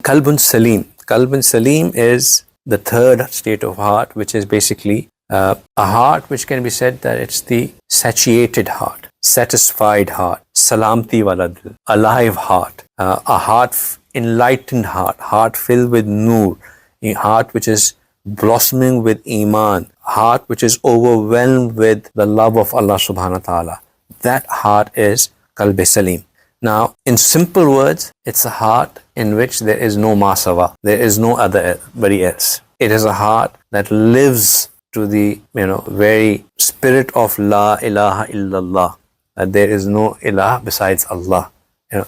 Qalbun Saleem. Qalbun Saleem is the third state of heart, which is basically a heart which can be said that it's the satiated heart, satisfied heart, salamti wala dil, alive heart, a heart, enlightened heart filled with noor, a heart which is blossoming with iman, heart which is overwhelmed with the love of Allah subhanahu wa ta'ala. That heart is Qalb Saleem. Now, in simple words, it's a heart in which there is no masawa, there is no other else. It is a heart that lives to the very spirit of La ilaha illallah, that there is no ilah besides Allah.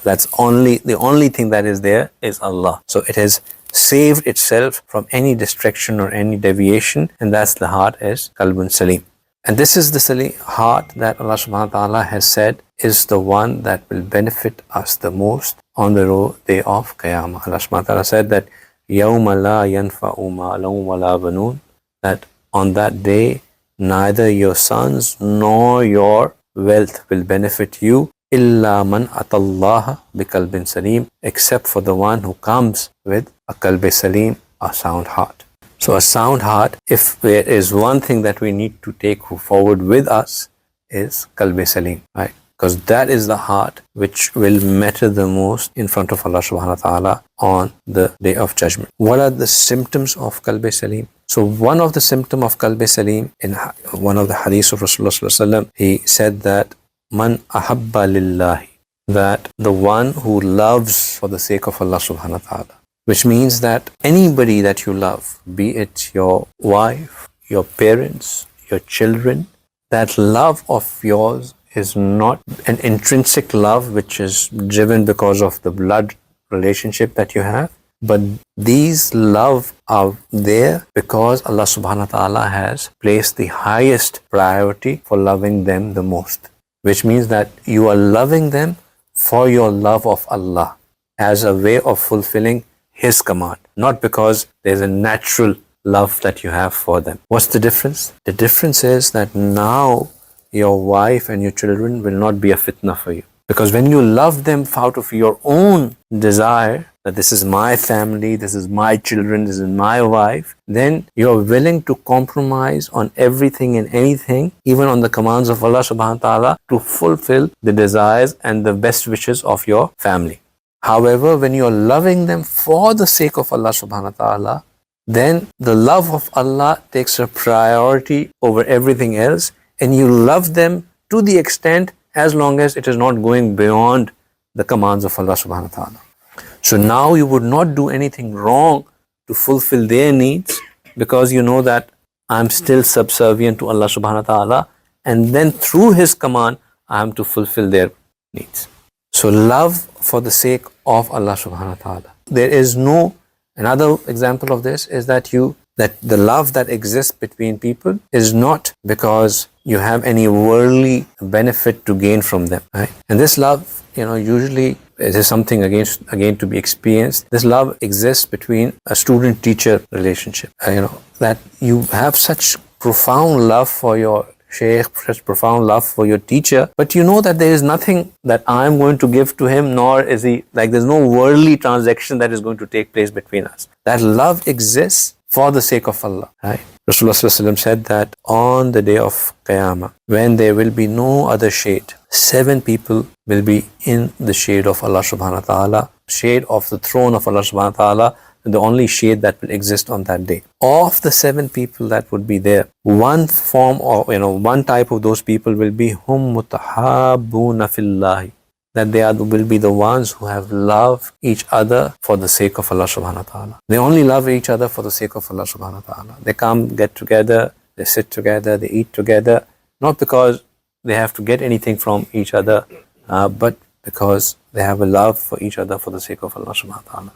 That's the only thing that is there is Allah. So it has saved itself from any distraction or any deviation, and that's the heart is Qalbun Saleem. And this is the heart that Allah subhanahu wa ta'ala has said is the one that will benefit us the most on the day of Qiyamah. Allah subhanahu wa ta'ala said that يَوْمَ لَا يَنْفَعُ مَالٌ وَلَا بَنُونَ, that on that day neither your sons nor your wealth will benefit you, إِلَّا مَنْ أَتَى اللَّهَ بِقَلْبٍ سَلِيمٍ, except for the one who comes with a Qalb Saleem, a sound heart. So a sound heart, if there is one thing that we need to take forward with us, is Qalb Saleem, right? Because that is the heart which will matter the most in front of Allah subhanahu wa ta'ala on the day of judgment. What are the symptoms of Qalb Saleem? So one of the symptoms of Qalb Saleem, in one of the hadiths of Rasulullah sallallahu alaihi wasallam, he said that Man ahabba lillahi, that the one who loves for the sake of Allah subhanahu wa ta'ala. Which means that anybody that you love, be it your wife, your parents, your children, that love of yours is not an intrinsic love which is driven because of the blood relationship that you have, but these love are there because Allah subhanahu wa ta'ala has placed the highest priority for loving them the most. Which means that you are loving them for your love of Allah as a way of fulfilling His command, not because there's a natural love that you have for them. What's the difference? The difference is that now your wife and your children will not be a fitna for you. Because when you love them out of your own desire, that this is my family, this is my children, this is my wife, then you're willing to compromise on everything and anything, even on the commands of Allah subhanahu wa ta'ala, to fulfill the desires and the best wishes of your family. However, when you're loving them for the sake of Allah subhanahu wa ta'ala, then the love of Allah takes a priority over everything else, and you love them to the extent as long as it is not going beyond the commands of Allah subhanahu wa ta'ala. So now you would not do anything wrong to fulfill their needs, because you know that I'm still subservient to Allah subhanahu wa ta'ala, and then through His command I am to fulfill their needs. So love for the sake of Allah subhanahu wa ta'ala. There is no, another example of this is that the love that exists between people is not because you have any worldly benefit to gain from them, right? And this love, usually it is something again to be experienced. This love exists between a student-teacher relationship. That you have such profound love for your Shaykh, such profound love for your teacher, but you know that there is nothing that I am going to give to him, nor is he, there's no worldly transaction that is going to take place between us. That love exists for the sake of Allah, right? Rasulullah sallallahu alaihi wasallam said that on the day of Qiyamah, when there will be no other shade, 7 people will be in the shade of Allah subhanahu wa ta'ala, shade of the throne of Allah subhanahu wa ta'ala, the only shade that will exist on that day. Of the 7 people that would be there, one form or one type of those people will be hum mutahabbuna fillahi, that will be the ones who have loved each other for the sake of Allah subhanahu wa ta'ala. They only love each other for the sake of Allah subhanahu wa ta'ala. They come, get together, they sit together, they eat together, not because they have to get anything from each other, but because they have a love for each other for the sake of Allah subhanahu wa ta'ala.